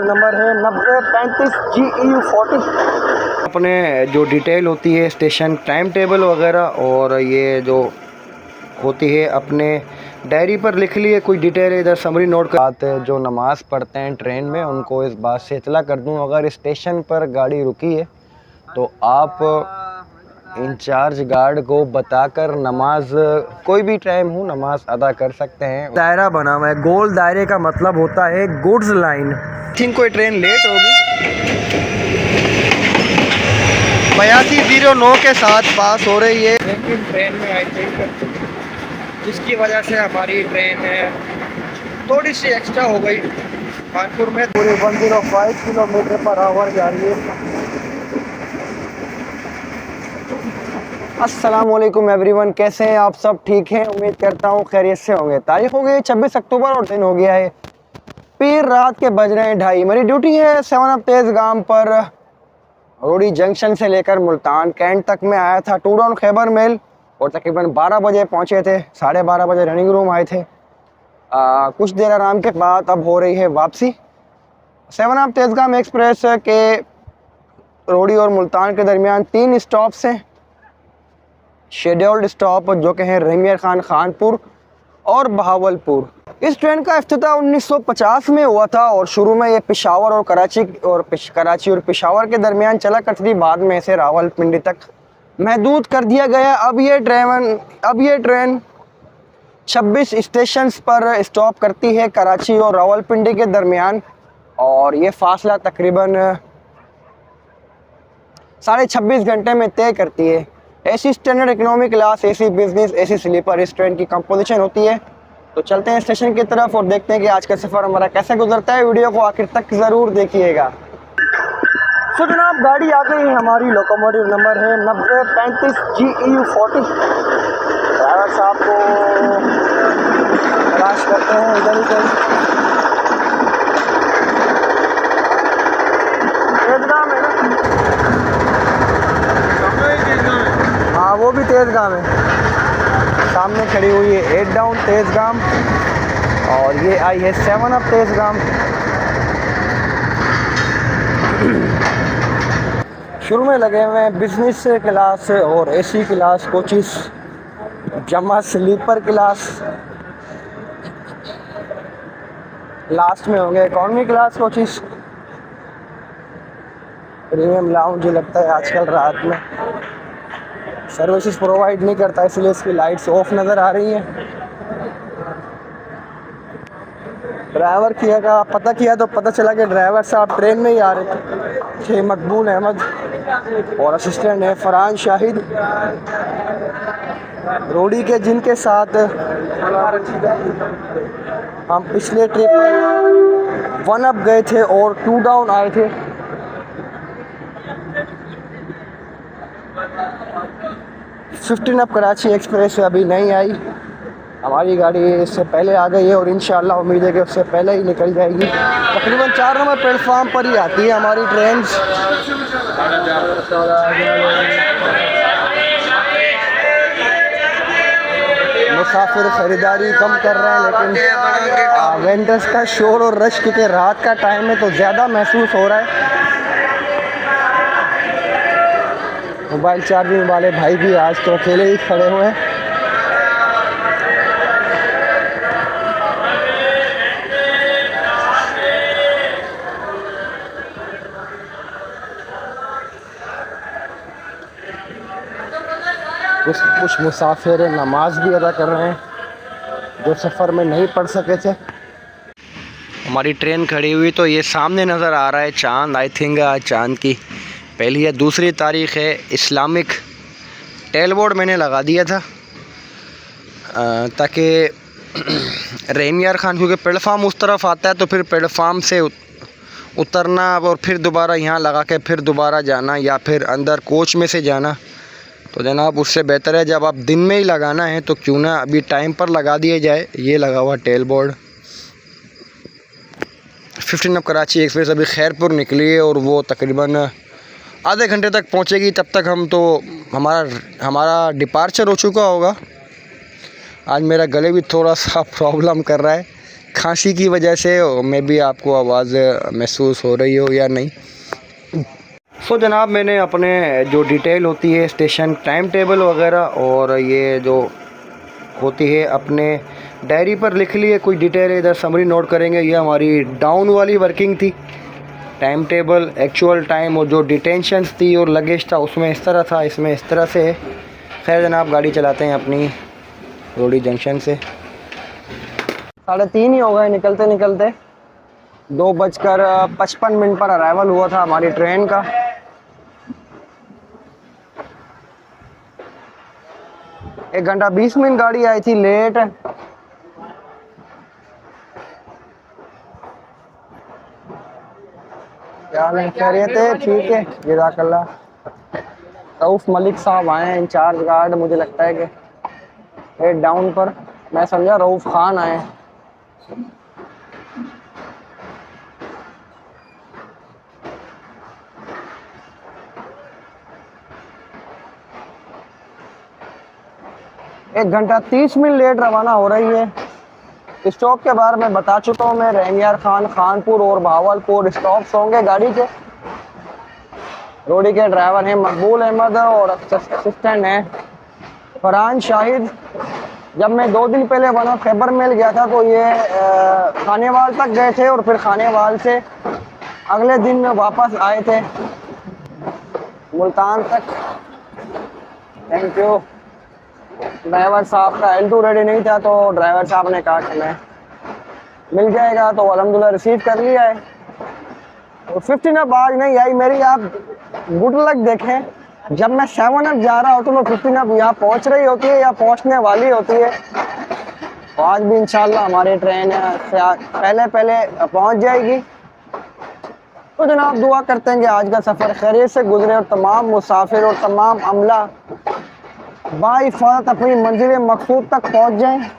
Number है 9035 GEU 40। अपने जो डिटेल होती है स्टेशन टाइम टेबल वगैरह और ये जो होती है अपने डायरी पर लिख लिए कोई डिटेल इधर समरी नोट कर आते हैं। जो नमाज़ पढ़ते हैं ट्रेन में उनको इस बात से इतला कर दूं अगर स्टेशन पर गाड़ी रुकी है तो आप इंचार्ज गार्ड को बताकर नमाज कोई भी टाइम हो नमाज अदा कर सकते हैं। दायरा बना हुआ है, गोल दायरे का मतलब होता है गुड्स लाइन। थिंक कोई ट्रेन लेट होगी। 8209 के साथ पास हो रही है लेकिन ट्रेन में आई थिंक जिसकी वजह से हमारी ट्रेन थोड़ी सी एक्स्ट्रा हो गई। कानपुर में पूरे 105 किलोमीटर पर आवर जा रही है। अस्सलाम वालेकुम एवरीवन, कैसे हैं आप सब? ठीक हैं, उम्मीद करता हूँ खैरियत से होंगे। तारीख हो गई 26 अक्टूबर और दिन हो गया है पीर, रात के बज रहे हैं 2:30। मेरी ड्यूटी है 7 अप तेज़गाम पर रोडी जंक्शन से लेकर मुल्तान कैंट तक में आया था टू डाउन खैबर मेल और तकरीबन 12 बजे पहुँचे थे। 12:30 बजे रनिंग रूम आए थे। कुछ देर आराम के बाद अब हो रही है वापसी। 7 अप तेज़गाम एक्सप्रेस के रोडी और मुल्तान के दरमियान 3 स्टॉप्स हैं। शेड्यूल्ड स्टॉप जो कि हैं रहीमियर खान खानपुर और बहावलपुर। इस ट्रेन का इफ्तिताह 1950 में हुआ था और शुरू में ये पेशावर और कराची और पेशावर के दरमियान चला करती थी। बाद में इसे रावलपिंडी तक महदूद कर दिया गया। अब ये ट्रेन 26 स्टेशंस पर स्टॉप करती है कराची और रावलपिंडी के दरमियान और ये फासला तकरीबन 26.5 घंटे में तय करती है। AC standard, economy class, AC business, AC sleeper इस ट्रेन की कंपोजिशन होती है। तो चलते हैं स्टेशन की तरफ और देखते हैं कि आज का सफ़र हमारा कैसे गुजरता है। वीडियो को आखिर तक ज़रूर देखिएगा। तो जनाब गाड़ी आ गई है हमारी। लोकोमोटिव नंबर है 9035 GEU 40। ड्राइवर साहब को तलाश करते हैं इधर ही कहीं। तेज़गाम है ना? हाँ वो भी तेज़गाम है। सामने खड़ी हुई है 8 डाउन तेज़गाम और ये आई है 7 अप तेज़गाम। शुरू में लगे हुए हैं बिजनेस क्लास और एसी क्लास कोचेस, जमा स्लीपर क्लास। लास्ट में होंगे economy class coaches. Premium lounge लगता है आजकल रात में सर्विसेज प्रोवाइड नहीं करता, इसलिए इसकी लाइट्स ऑफ नज़र आ रही हैं। ड्राइवर का पता किया तो पता चला कि ड्राइवर साहब ट्रेन में ही आ रहे थे। मकबूल अहमद और असिस्टेंट है फरहान शाहिद रोडी के, जिनके साथ हम पिछले ट्रिप 1 अप गए थे और 2 डाउन आए थे। फिफ्टीन अप कराची एक्सप्रेस अभी नहीं आई। हमारी गाड़ी इससे पहले आ गई है और इंशाल्लाह उम्मीद है कि उससे पहले ही निकल जाएगी। तकरीबन 4 नंबर प्लेटफार्म पर ही आती है हमारी ट्रेन। मुसाफिर ख़रीदारी कम कर रहे हैं लेकिन वेंडर्स का शोर और रश क्योंकि रात का टाइम है तो ज़्यादा महसूस हो रहा है। मोबाइल चार्जिंग वाले भाई भी आज तो अकेले ही खड़े हुए हैं। कुछ मुसाफिर नमाज भी अदा कर रहे हैं जो सफ़र में नहीं पढ़ सके थे। हमारी ट्रेन खड़ी हुई तो ये सामने नज़र आ रहा है चांद। आई थिंक चांद की पहली या दूसरी तारीख़ है। इस्लामिक टेल बोर्ड मैंने लगा दिया था ताकि रहीमियर खान, क्योंकि प्लेटफार्म उस तरफ आता है तो फिर प्लेटफार्म से उतरना और फिर दोबारा यहाँ लगा के फिर दोबारा जाना या फिर अंदर कोच में से जाना, तो जनाब उससे बेहतर है जब आप दिन में ही लगाना है तो क्यों ना अभी टाइम पर लगा दिया जाए। ये लगा हुआ tell board. 15 up Karachi express अभी खैरपुर निकली है और वो तकरीबन आधे घंटे तक पहुंचेगी। तब तक हम तो हमारा डिपार्चर हो चुका होगा। आज मेरा गले भी थोड़ा सा प्रॉब्लम कर रहा है, खांसी की वजह से मैं भी आपको आवाज़ महसूस हो रही हो या नहीं। सो जनाब, मैंने अपने जो डिटेल होती है स्टेशन टाइम टेबल वगैरह और ये जो होती है अपने डायरी पर लिख ली है। कुछ डिटेल इधर समरी नोट करेंगे। ये हमारी डाउन वाली वर्किंग थी, टाइम टेबल, एक्चुअल टाइम और जो डिटेंशंस थी और लगेज था उसमें इस तरह था, इसमें इस तरह से है। खैर जनाब, गाड़ी चलाते हैं अपनी रोडी जंक्शन से। 3:30 ही हो गए निकलते निकलते। 2:55 पर अराइवल हुआ था हमारी ट्रेन का। एक घंटा 20 मिनट गाड़ी आई थी लेट। क्या नहीं, खैरियत है, ठीक है, जज़ाकल्लाह। रऊफ मलिक साहब आए हैं, इंचार्ज गार्ड। मुझे लगता है कि 8 डाउन पर, मैं समझा रऊफ खान आए। एक घंटा 30 मिनट लेट रवाना हो रही है। स्टॉप के बारे में बता चुका हूँ मैं। रहमियार खान, खानपुर और भावलपुर स्टॉप्स होंगे गाड़ी के। रोडी के ड्राइवर हैं मकबूल अहमद और असिस्टेंट हैं फरहान शाहिद। जब मैं 2 दिन पहले वहाँ खैबर मिल गया था तो ये खानेवाल तक गए थे और फिर खानेवाल से अगले दिन वापस आए थे मुल्तान तक। Thank you. ड्राइवर साहब का L2 रेडी नहीं था तो ड्राइवर साहब ने कहा कि मैं मिल जाएगा, तो अल्हम्दुलिल्लाह रिसीव कर लिया है। तो 15 अप आज नहीं आई मेरी। आप गुड लक देखें, जब मैं 7 अप जा रहा होता हूँ तो 15 अप यहाँ पहुँच रही होती है या पहुँचने वाली होती है। तो आज भी इंशाल्लाह हमारी ट्रेन पहले पहले पहुँच जाएगी। तो जनाब दुआ करते हैं कि आज का सफ़र खैरियत से गुजरे और तमाम मुसाफिर और तमाम अमला बाइफात अपनी मंजिल मकसूद तक पहुँच जाएं।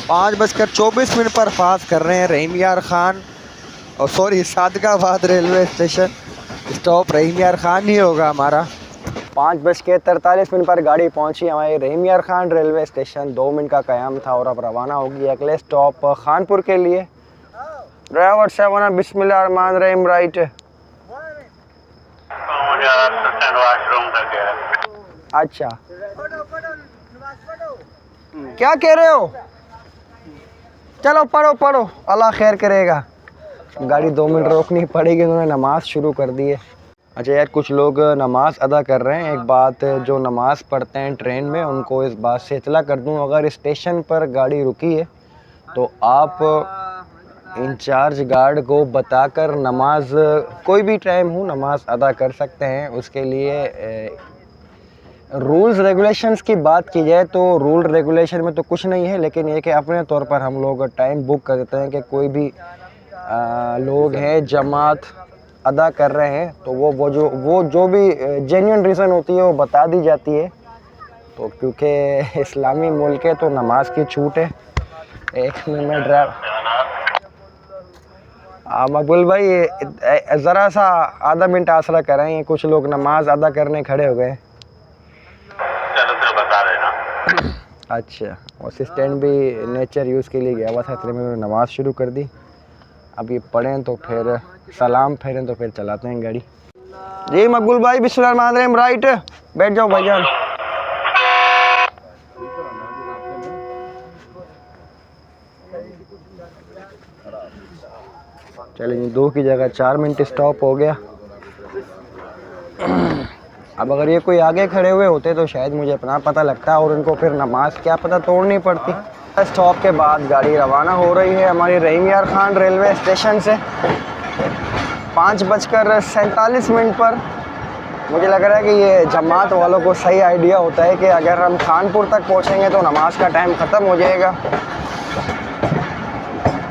पाँच बजकर 24 मिनट पर पास कर रहे हैं रहीमयार खान और sorry Sadiqabad railway station. Stop Rahim Yar Khan ही होगा हमारा। 5:43 पर गाड़ी पहुंची हमारी Rahim Yar Khan railway station. 2 minute का क़याम था और अब रवाना होगी अगले स्टॉप खानपुर के लिए। ड्राइवर साहब बिस्मिल्लाहिर्रहमानिर्रहीम। राइट, अच्छा क्या कह रहे हो? चलो पढ़ो पढ़ो, अल्लाह खैर करेगा। गाड़ी 2 मिनट रोकनी पड़ेगी, उन्होंने नमाज़ शुरू कर दी है। अच्छा यार, कुछ लोग नमाज़ अदा कर रहे हैं। एक बात, जो नमाज़ पढ़ते हैं ट्रेन में उनको इस बात से इतला कर दूं, अगर स्टेशन पर गाड़ी रुकी है तो आप इंचार्ज गार्ड को बताकर नमाज कोई भी टाइम हो नमाज अदा कर सकते हैं। उसके लिए रूल्स रेगुलेशंस की बात की जाए तो रूल रेगुलेशन में तो कुछ नहीं है, लेकिन ये कि अपने तौर पर हम लोग टाइम बुक कर देते हैं कि कोई भी लोग हैं जमात अदा कर रहे हैं तो वो जो भी जेन्युइन रीज़न होती है वो बता दी जाती है। तो क्योंकि इस्लामी मुल्क है तो नमाज की छूट है। एक मिनट मकबूल भाई, ज़रा सा आधा मिनट आसरा करें, कुछ लोग नमाज अदा करने खड़े हो गए। चलो बता रहे ना। अच्छा, असिस्टेंट भी नेचर यूज़ के लिए गया हुआ था, इतने में उन्होंने नमाज़ शुरू कर दी। अब ये पढ़ें तो फिर सलाम फेरें तो फिर चलाते हैं गाड़ी। जी मकबूल भाई, बिस्मिल्लाहिर्रहमानिर्रहीम, राइट, बैठ जाओ भाईजान। चलिए 2 की जगह 4 मिनट स्टॉप हो गया। अब अगर ये कोई आगे खड़े हुए होते तो शायद मुझे अपना पता लगता और उनको फिर नमाज क्या पता तोड़नी पड़ती। स्टॉप के बाद गाड़ी रवाना हो रही है हमारी रहीम यार खान रेलवे स्टेशन से 5:47 पर। मुझे लग रहा है कि ये जमात वालों को सही आइडिया होता है कि अगर हम खानपुर तक पहुंचेंगे तो नमाज का टाइम ख़त्म हो जाएगा।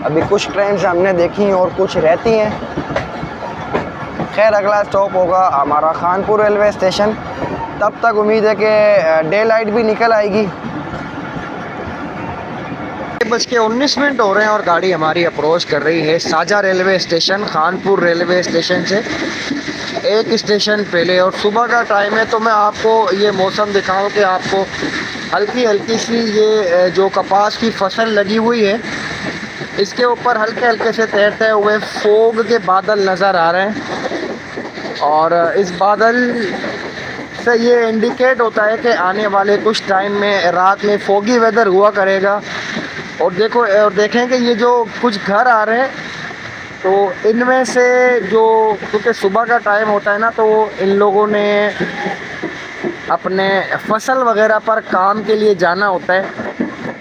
अभी कुछ ट्रेन हमने देखी और कुछ रहती हैं। खैर अगला स्टॉप होगा हमारा खानपुर रेलवे स्टेशन। तब तक उम्मीद है कि डे लाइट भी निकल आएगी। 19:19 हो रहे हैं और गाड़ी हमारी अप्रोच कर रही है साजा railway station, Khanpur railway station से एक स्टेशन पहले। और सुबह का टाइम है तो मैं आपको ये मौसम दिखाऊं कि आपको हल्की हल्की सी ये जो कपास की फसल लगी हुई है इसके ऊपर हल्के हल्के से तैरते हुए फोग के बादल नज़र आ रहे हैं। और इस बादल से ये इंडिकेट होता है कि आने वाले कुछ टाइम में रात में फोगी वेदर हुआ करेगा। और देखें कि ये जो कुछ घर आ रहे हैं तो इनमें से जो, क्योंकि सुबह का टाइम होता है ना, तो इन लोगों ने अपने फसल वगैरह पर काम के लिए जाना होता है।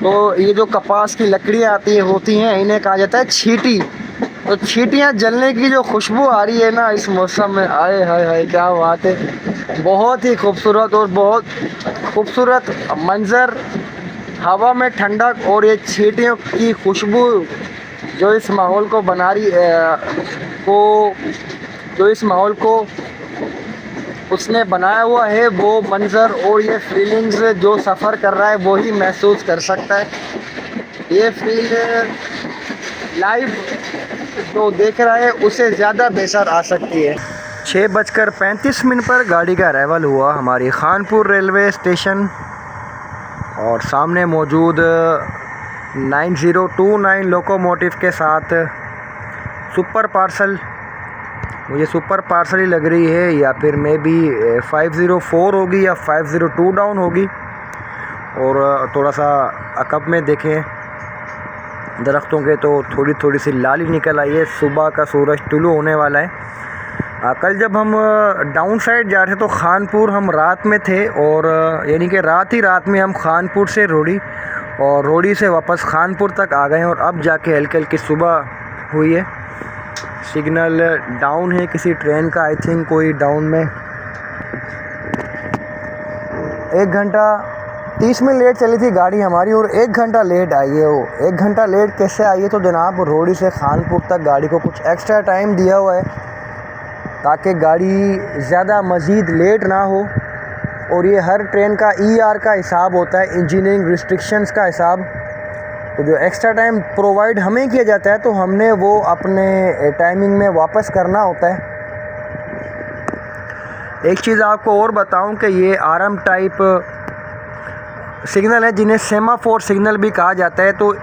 तो ये जो कपास की लकड़ियाँ होती हैं इन्हें कहा जाता है छीटी। तो छीटियाँ जलने की जो खुशबू आ रही है ना इस मौसम में, आए हाय हाय क्या बात है, बहुत ही खूबसूरत और बहुत खूबसूरत मंज़र। हवा में ठंडक और ये छीटियों की खुशबू जो इस माहौल को बना रही जो इस माहौल को उसने बनाया हुआ है, वो मंज़र और ये फीलिंग्स जो सफ़र कर रहा है वो ही महसूस कर सकता है। ये फील लाइव जो देख रहा है उसे ज़्यादा बेहतर आ सकती है। 6:35 पर गाड़ी का अराइवल हुआ हमारी खानपुर रेलवे स्टेशन और सामने मौजूद 9029 लोकोमोटिव के साथ सुपर पार्सल, मुझे सुपर पार्सल ही लग रही है या फिर मे बी 504 होगी या 502 डाउन होगी। और थोड़ा सा अकब में देखें दरख्तों के तो थोड़ी थोड़ी सी लाली निकल आई है, सुबह का सूरज तुलू होने वाला है। कल जब हम डाउन साइड जा रहे थे तो खानपुर हम रात में थे और यानी कि रात में हम खानपुर से रोड़ी और रोड़ी से वापस खानपुर तक आ गए और अब जाके हल्की हल्की सुबह हुई है। सिग्नल डाउन है किसी ट्रेन का, आई थिंक कोई डाउन में 1 घंटा 30 मिनट लेट चली थी गाड़ी हमारी और 1 घंटा लेट आई है। वो 1 घंटा लेट कैसे आई है तो जनाब रोड़ी से खानपुर तक गाड़ी को कुछ एक्स्ट्रा टाइम दिया हुआ है ताकि गाड़ी ज़्यादा मज़ीद लेट ना हो। और ये हर ट्रेन का ER का हिसाब होता है, इंजीनियरिंग रिस्ट्रिक्शंस का हिसाब। तो जो एक्स्ट्रा टाइम प्रोवाइड हमें किया जाता है तो हमने वो अपने टाइमिंग में वापस करना होता है। एक चीज़ आपको और बताऊं कि ये RM टाइप सिग्नल है जिन्हें सेमाफोर सिग्नल भी कहा जाता है। तो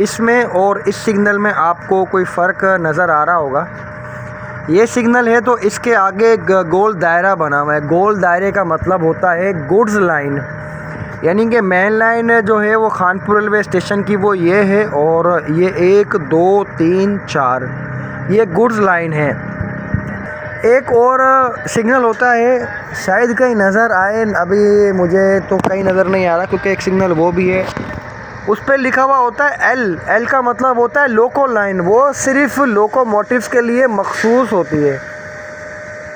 इसमें और इस सिग्नल में आपको कोई फ़र्क नज़र आ रहा होगा। ये सिग्नल है तो इसके आगे गोल दायरा बना हुआ है। गोल दायरे का मतलब होता है गुड्स लाइन, यानी कि मेन लाइन जो है वो खानपुर रेलवे स्टेशन की वो ये है और ये 1 2 3 4 ये गुड्स लाइन है। एक और सिग्नल होता है, शायद कहीं नज़र आए, अभी मुझे तो कहीं नज़र नहीं आ रहा क्योंकि एक सिग्नल वो भी है, उस पर लिखा हुआ होता है एल का मतलब होता है लोको लाइन। वो सिर्फ लोकोमोटिव्स के लिए मखसूस होती है।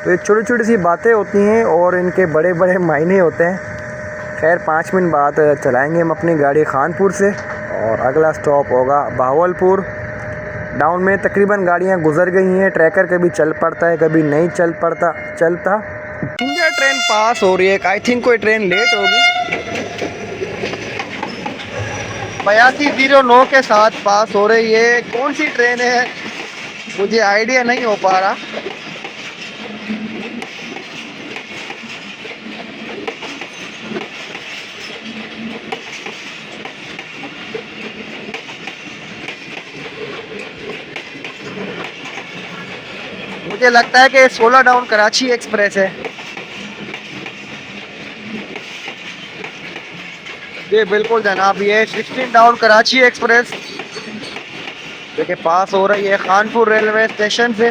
तो ये छोटी छोटी सी बातें होती हैं और इनके बड़े बड़े मायने होते हैं। खैर 5 मिनट बाद चलाएंगे हम अपनी गाड़ी खानपुर से और अगला स्टॉप होगा बहावलपुर। डाउन में तकरीबन गाड़ियाँ गुजर गई हैं। ट्रैकर कभी चल पड़ता है कभी नहीं चलता। इंडिया ट्रेन पास हो रही है, आई थिंक कोई ट्रेन लेट होगी। 8209 के साथ पास हो रही है। कौन सी ट्रेन है मुझे आइडिया नहीं हो पा रहा। मुझे लगता है कि 16 डाउन कराची एक्सप्रेस है। जी बिल्कुल जनाब, ये 16 डाउन कराची एक्सप्रेस देखिए पास हो रही है खानपुर रेलवे स्टेशन से।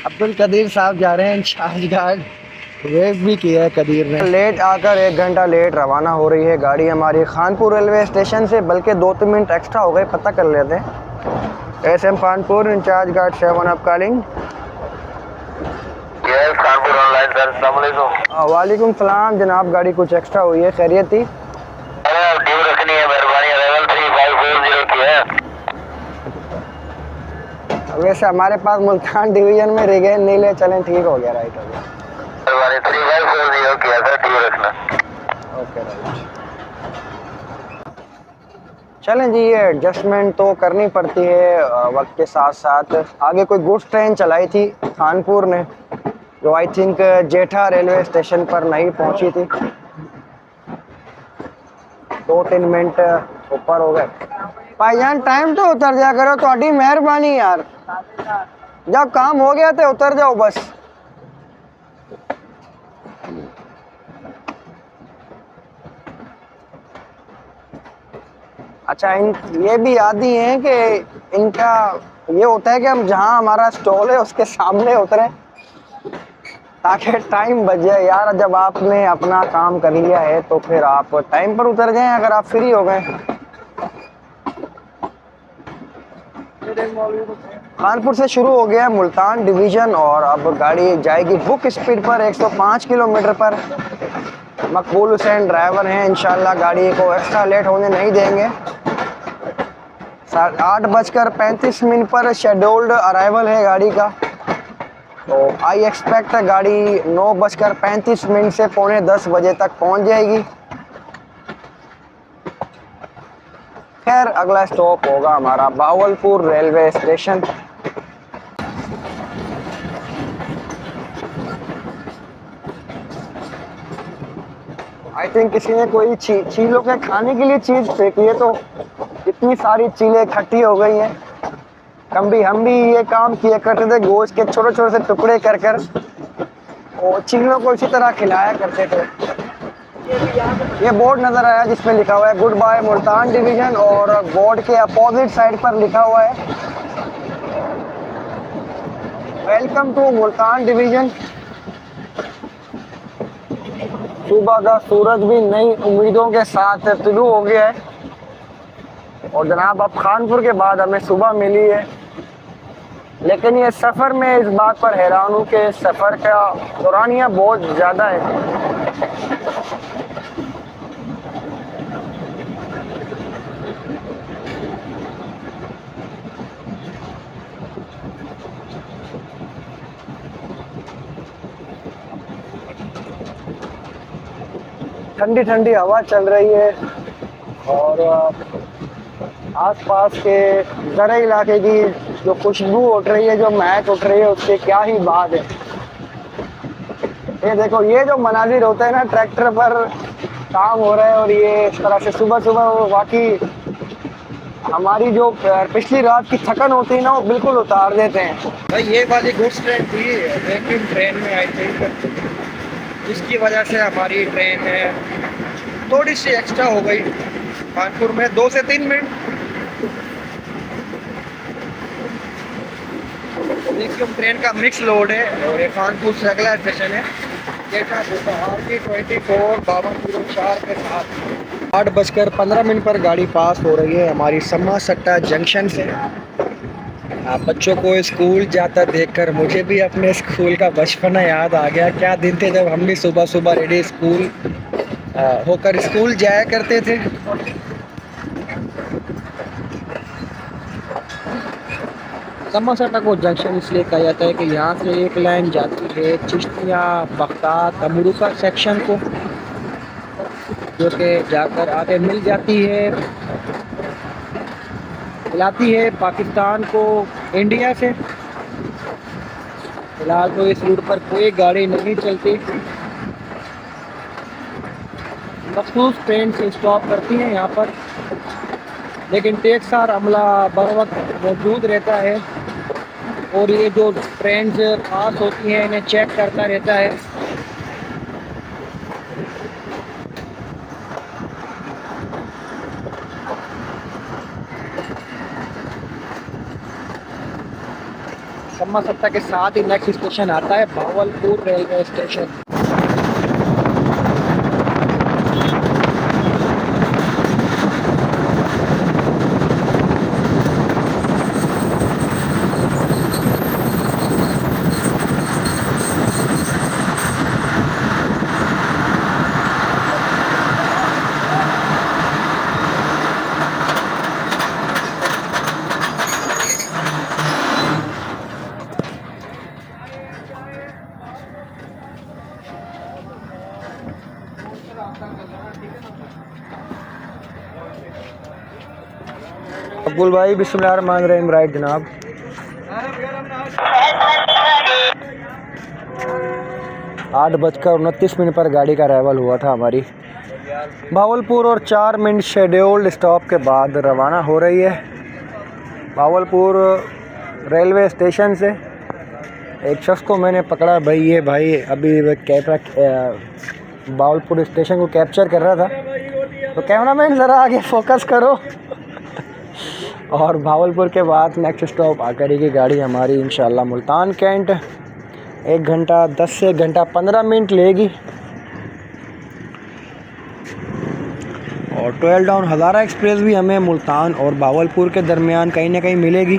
अब्दुल कदीर साहब जा रहे हैं इंचार्ज गार्ड, वेट भी किया है कदीर ने। लेट आकर 1 घंटा लेट रवाना हो रही है गाड़ी हमारी खानपुर रेलवे स्टेशन से, बल्कि 2-3 मिनट एक्स्ट्रा हो गए, पता कर लेते हैं। SM Khanpur incharge guard 7 up calling. Khanpur online sir, अस्सलाम वालेकुम। वालेकुम सलाम जनाब, गाड़ी कुछ एक्स्ट्रा हुई है, खैरियत थी? अरे अब ड्यू रखनी है, मेहरबानी। अराइवल 3540 की है। वैसे हमारे पास मुल्तान डिवीजन में रिगेन नहीं ले चलें, ठीक हो गया, राइट हो गया। मेहरबानी 3540 की है सर, ड्यू रखना। Okay right. चलें जी, ये एडजस्टमेंट तो करनी पड़ती है वक्त के साथ साथ। आगे कोई गुड्स ट्रेन चलाई थी खानपुर ने, जो I think Jetha railway station पर नहीं पहुंची थी। 2-3 मिनट ऊपर हो गए। भाईजान टाइम तो उतर जा करो, थोड़ी मेहरबानी यार, जब काम हो गया तो उतर जाओ बस। अच्छा, ये भी आदी हैं कि इनका ये होता है कि हम जहाँ हमारा स्टॉल है उसके सामने उतरे ताकि टाइम बच जाए। यार जब आपने अपना काम कर लिया है तो फिर आप टाइम पर उतर जाएं अगर आप फ्री हो गए। कानपुर से शुरू हो गया मुल्तान डिवीज़न और अब गाड़ी जाएगी बुक स्पीड पर 105 किलोमीटर पर। मकबूल हुसैन ड्राइवर हैं, इंशाल्लाह गाड़ी को एक्स्ट्रा लेट होने नहीं देंगे। 8:35 पर शेड्यूल्ड अराइवल है गाड़ी का, तो आई एक्सपेक्ट गाड़ी 9:35 से 9:45 बजे तक पहुंच जाएगी। खैर अगला स्टॉप होगा हमारा Bahawalpur railway station. I think किसी ने कोई चीलों के खाने के लिए चीज़ फेंकी है, तो इतनी सारी चीलें इकट्ठी हो गई हैं। कभी हम भी ये काम किया करते थे, गोश्त के छोटे छोटे से टुकड़े कर कर और चीलों को इसी तरह खिलाया करते थे। ये बोर्ड नज़र आया जिसमें लिखा हुआ है गुड बाय मुल्तान डिवीज़न, और बोर्ड के अपोजिट साइड पर लिखा हुआ है वेलकम टू मुल्तान डिवीज़न। सुबह का सूरज भी नई उम्मीदों के साथ तुलू हो गया है और जनाब अब खानपुर के बाद हमें सुबह मिली है, लेकिन ये सफ़र में इस बात पर हैरान हूँ कि सफ़र का दौरानिया बहुत ज़्यादा है। ठंडी ठंडी हवा चल रही है और आसपास के ज़रा इलाके की जो खुशबू उठ रही है, जो महक उठ रही है, उससे क्या ही बात है। ये देखो, ये जो मनाजिर होता है ना, ट्रैक्टर पर काम हो रहा है और ये इस तरह से सुबह सुबह वो वाकई हमारी जो पिछली रात की थकन होती है ना, वो बिल्कुल उतार देते हैं। भाई ये वाली गुड्स ट्रेन थी लेकिन ट्रेन में आई थिंक जिसकी वजह से हमारी ट्रेन थोड़ी सी एक्स्ट्रा हो गई कानपुर में 2 से 3 मिनट। लिथियम ट्रेन का मिक्स लोड है और ये कानपुर से अगला स्टेशन है जेठा RT 24 5204 के साथ। 8:15 पर गाड़ी पास हो रही है हमारी सम्मा सट्टा जंक्शन से। बच्चों को स्कूल जाता देखकर मुझे भी अपने स्कूल का बचपना याद आ गया। क्या दिन थे जब हम भी सुबह सुबह रेडी स्कूल होकर स्कूल जाया करते थे। सम्मा सट्टा को जंक्शन इसलिए कहा जाता है कि यहाँ से एक लाइन जाती है चिश्तिया बख्तात तमरुका सेक्शन को, जो कि जाकर आगे मिल जाती है, मिलाती है पाकिस्तान को इंडिया से। फिलहाल तो इस रूट पर कोई गाड़ी नहीं चलती। मखसूस ट्रेन से स्टॉप करती हैं यहाँ पर, लेकिन टेक्सार अमला बर वक्त मौजूद रहता है और ये जो ट्रेन पास होती हैं इन्हें चेक करता रहता है। सम्मा सत्ता के साथ ही नेक्स्ट स्टेशन आता है भावलपुर रेलवे स्टेशन। अब्बुल भाई बिस्मिल्लाहिर्रहमानिर्रहीम। राइट जनाब। 8:29 पर गाड़ी का अराइवल हुआ था हमारी भावलपुर और 4 मिनट शेड्यूल्ड स्टॉप के बाद रवाना हो रही है भावलपुर रेलवे स्टेशन से। एक शख्स को मैंने पकड़ा भाई, ये भाई अभी भावलपुर स्टेशन को कैप्चर कर रहा था, तो कैमरामैन ज़रा आगे फोकस करो। और भावलपुर के बाद नेक्स्ट स्टॉप आकर ही की गाड़ी हमारी इंशाल्लाह मुल्तान कैंट 1 घंटा 10 से 1 घंटा 15 मिनट लेगी। और 12 डाउन हज़ारा एक्सप्रेस भी हमें मुल्तान और भावलपुर के दरमियान कहीं ना कहीं मिलेगी।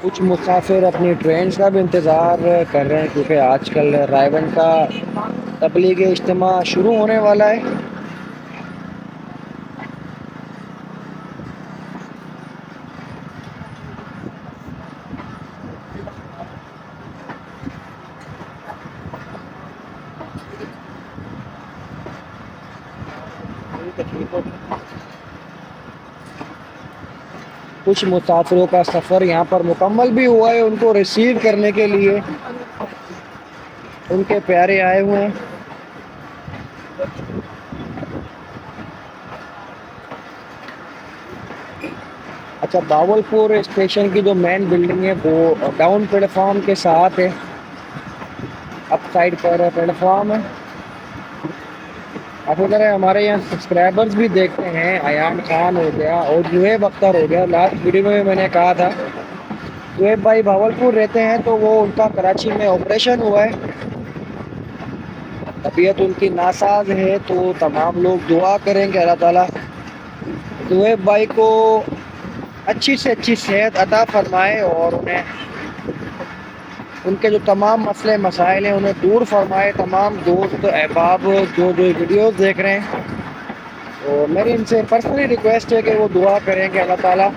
कुछ मुसाफिर अपनी ट्रेन का भी इंतज़ार कर रहे हैं क्योंकि आजकल रायवन का तबलीग इज्तिमा शुरू होने वाला है। कुछ मुसाफिरों का सफ़र यहाँ पर मुकम्मल भी हुआ है, उनको रिसीव करने के लिए उनके प्यारे आए हुए हैं। अच्छा, भावलपुर स्टेशन की जो मेन बिल्डिंग है वो डाउन प्लेटफॉर्म के साथ है, अप साइड पर प्लेटफॉर्म है। आप अगर हमारे यहाँ सब्सक्राइबर्स भी देखते हैं, अयान खान हो गया और जुएब अख्तर हो गया, लास्ट वीडियो में मैंने कहा था जुएब भाई भावलपुर रहते हैं, तो वो उनका कराची में ऑपरेशन हुआ है, तबीयत उनकी नासाज है, तो तमाम लोग दुआ करेंगे अल्लाह ताला जुएब भाई को अच्छी से अच्छी सेहत अता फरमाए और उन्हें उनके जो तमाम मसले मसाइल हैं उन्हें दूर फरमाए। तमाम दोस्त अहबाब जो वीडियोस देख रहे हैं, तो मेरी इनसे पर्सनली रिक्वेस्ट है कि वो दुआ करेंगे अल्लाह ताला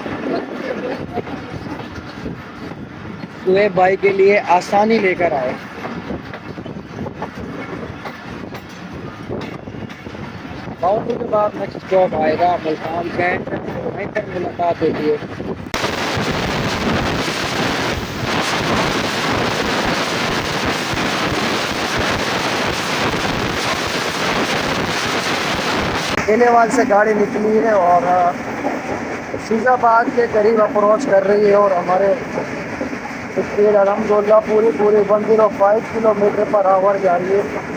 जुएब भाई के लिए आसानी लेकर आए। भावलपुर के बाद नेक्स्ट स्टॉप आएगा मुल्तान कैंट, वहीं पर मुलाकात होती है। केलेवाल से गाड़ी निकली है और फिजाबाद के करीब अप्रोच कर रही है और हमारे स्पीड अलहमदुलिल्लाह पूरी 105 किलोमीटर पर आवर जा रही है।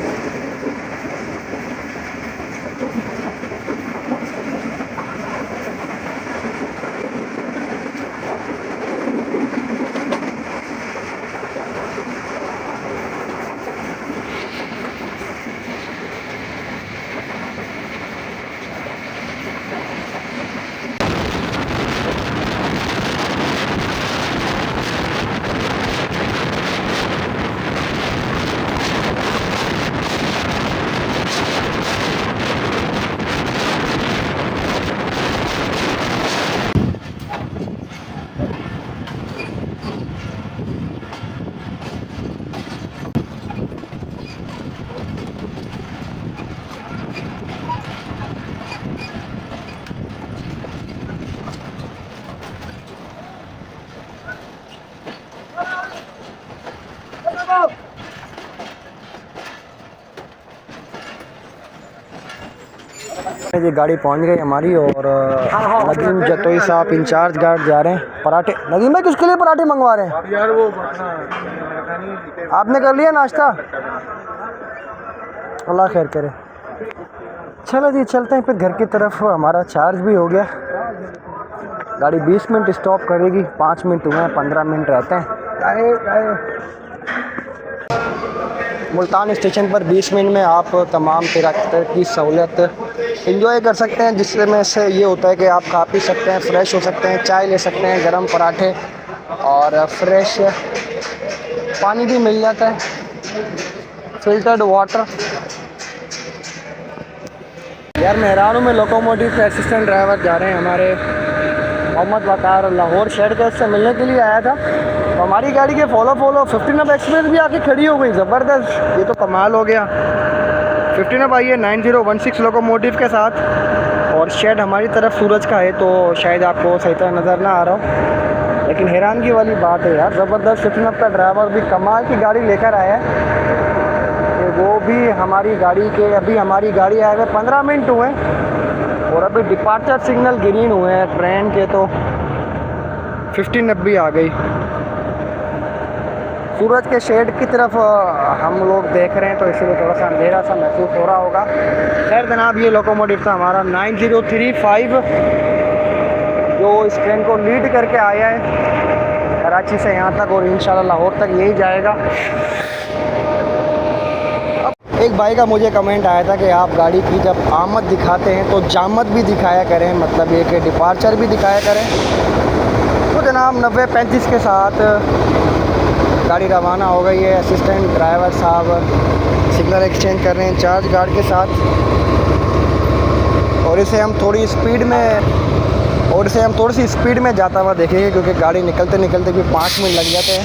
ये गाड़ी पहुंच गई हमारी और नदीम जतोई साहब इंचार्ज गार्ड जा रहे हैं पराठे। नदीम भाई किसके लिए पराठे मंगवा रहे हैं यार? वो आपने कर लिया नाश्ता? अल्लाह खैर करे। चलो जी चलते हैं फिर घर की तरफ। हमारा चार्ज भी हो गया। गाड़ी 20 मिनट स्टॉप करेगी, 5 मिनट हुए हैं, 15 मिनट रहते हैं। मुल्तान स्टेशन पर 20 मिनट में आप तमाम तरह की सहूलियत इंजॉय कर सकते हैं, जिससे में से ये होता है कि आप खा पी सकते हैं, फ्रेश हो सकते हैं, चाय ले सकते हैं, गरम पराठे और फ्रेश पानी भी मिल जाता है, फिल्टर्ड वाटर। यार मैं हैरान हूँ, मैं लोकोमोटिव के असिस्टेंट ड्राइवर जा रहे हैं हमारे मोहम्मद वकार लाहौर शहर के उससे मिलने के लिए आया था। तो हमारी गाड़ी के फॉलो 15 अब एक्सप्रेस भी आके खड़ी हो गई। ज़बरदस्त, ये तो कमाल हो गया। 15 अब आई है 9016 लोकोमोटिव के साथ और शेड हमारी तरफ सूरज का है, तो शायद आपको सही तरह नज़र ना आ रहा हो, लेकिन हैरानगी वाली बात है यार, ज़बरदस्त 15 अब का ड्राइवर भी कमाल की गाड़ी लेकर आया है कि वो भी हमारी गाड़ी के, अभी हमारी गाड़ी आए हुए 15 मिनट हुए और अभी डिपार्चर सिग्नल ग्रीन हुए हैं ट्रेन के, तो 15 अब भी आ गई। सूरज के शेड की तरफ हम लोग देख रहे हैं, तो इसीलिए थोड़ा सा अंधेरा सा महसूस हो रहा होगा। खैर जनाब, ये लोकोमोटिव था हमारा 9035 जो इस ट्रेन को लीड करके आया है कराची से यहाँ तक और इंशाल्लाह लाहौर तक यही जाएगा। एक भाई का मुझे कमेंट आया था कि आप गाड़ी की जब आमद दिखाते हैं तो जामद भी दिखाया करें, मतलब ये कि डिपार्चर भी दिखाया करें। तो जनाब 9035 के साथ गाड़ी रवाना हो गई है। असिस्टेंट ड्राइवर साहब सिग्नल एक्सचेंज कर रहे हैं इंचार्ज गार्ड के साथ और इसे हम थोड़ी सी स्पीड में जाता हुआ देखेंगे, क्योंकि गाड़ी निकलते निकलते भी 5 मिनट लग जाते हैं।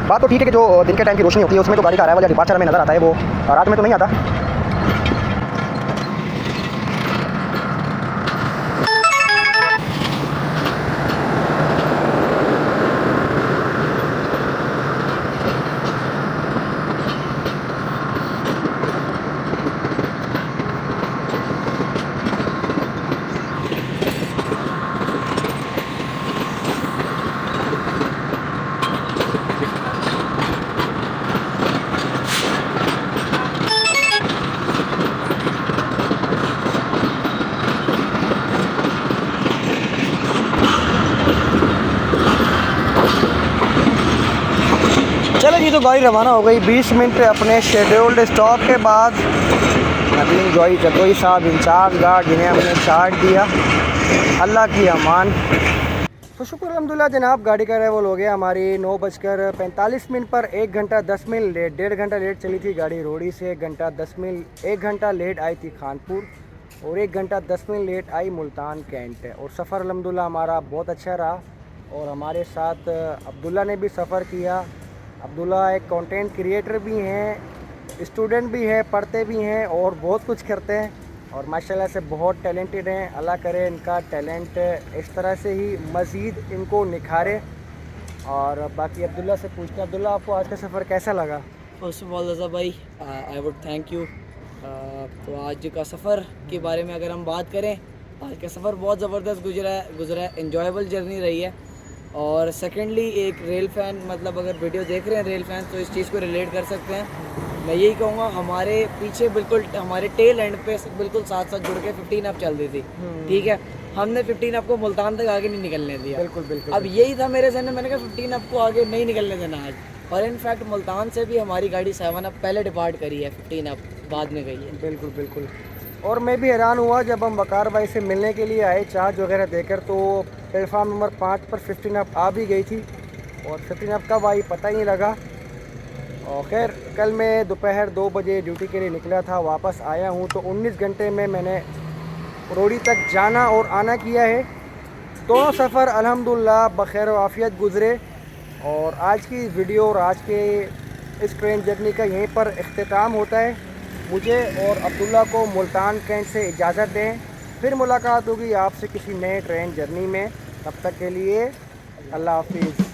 बात तो ठीक है कि जो दिन के टाइम की रोशनी होती है उसमें तो गाड़ी का अराइवल या डिपार्चर हमें नज़र आता है, वो रात में तो नहीं आता। चलो जी, तो गाड़ी रवाना हो गई 20 मिनट अपने शेड्यूल्ड स्टॉप के बाद। नदीम जतोई साहब इंचार्ज गार्ड, जिन्हें हमने चार्ज दिया, अल्लाह की अमान। तो शुक्र अल्हम्दुलिल्लाह जनाब, गाड़ी का अराइवल हो गया हमारी 9:45 पर। 1 घंटा 10 मिनट लेट, 1.5 घंटा लेट चली थी गाड़ी रोड़ी से। 1 घंटा लेट आई थी खानपुर और 1 घंटा 10 मिनट लेट आई मुल्तान कैंट। और सफ़र अल्हम्दुलिल्लाह हमारा बहुत अच्छा रहा और हमारे साथ अब्दुल्ला ने भी सफ़र किया। अब्दुल्ला एक कंटेंट क्रिएटर भी हैं, स्टूडेंट भी है, पढ़ते भी हैं और बहुत कुछ करते हैं और माशाल्लाह से बहुत टैलेंटेड हैं। अल्लाह करे इनका टैलेंट इस तरह से ही मज़ीद इनको निखारे। और बाकी अब्दुल्ला से पूछते हैं, अब्दुल्ला आपको आज का सफ़र कैसा लगा? फर्स्ट ऑफ ऑल रज़ा भाई, आई वुड थैंक यू। तो आज का सफ़र के बारे में अगर हम बात करें, आज का सफ़र बहुत ज़बरदस्त गुजरा है, इंजॉयबल जर्नी रही है। और सेकेंडली एक रेल फ़ैन, मतलब अगर वीडियो देख रहे हैं रेल फ़ैन तो इस चीज़ को रिलेट कर सकते हैं। मैं यही कहूँगा, हमारे पीछे बिल्कुल हमारे टेल एंड पे बिल्कुल साथ साथ जुड़ के 15 अप चल रही थी, ठीक है। हमने 15 अप को मुल्तान तक आगे नहीं निकलने दिया। बिल्कुल बिल्कुल। अब यही था मेरे जहन में, मैंने कहा 15 अप को आगे नहीं निकलने देना आज। और इनफैक्ट मुल्तान से भी हमारी गाड़ी 7 अप पहले डिपार्ट करी है, 15 अप बाद में गई है। बिल्कुल बिल्कुल। और मैं भी हैरान हुआ जब हम वकार भाई से मिलने के लिए आए चार्ज वगैरह देकर, तो प्लेटफार्म नंबर 5 पर 15 अप आ भी गई थी और 15 अप कब आई पता ही नहीं लगा। और खैर कल मैं दोपहर 2 बजे ड्यूटी के लिए निकला था, वापस आया हूँ तो 19 घंटे में मैंने रोड़ी तक जाना और आना किया है। दोनों सफ़र अल्हम्दुलिल्लाह बखैर व आफ़ियत गुज़रे। और आज की वीडियो और आज के इस ट्रेन जर्नी का यहीं पर इख्तिताम होता है। मुझे और अब्दुल्ला को मुल्तान कैंट से इजाज़त दें, फिर मुलाकात होगी आपसे किसी नए ट्रेन जर्नी में। तब तक के लिए अल्लाह हाफिज़।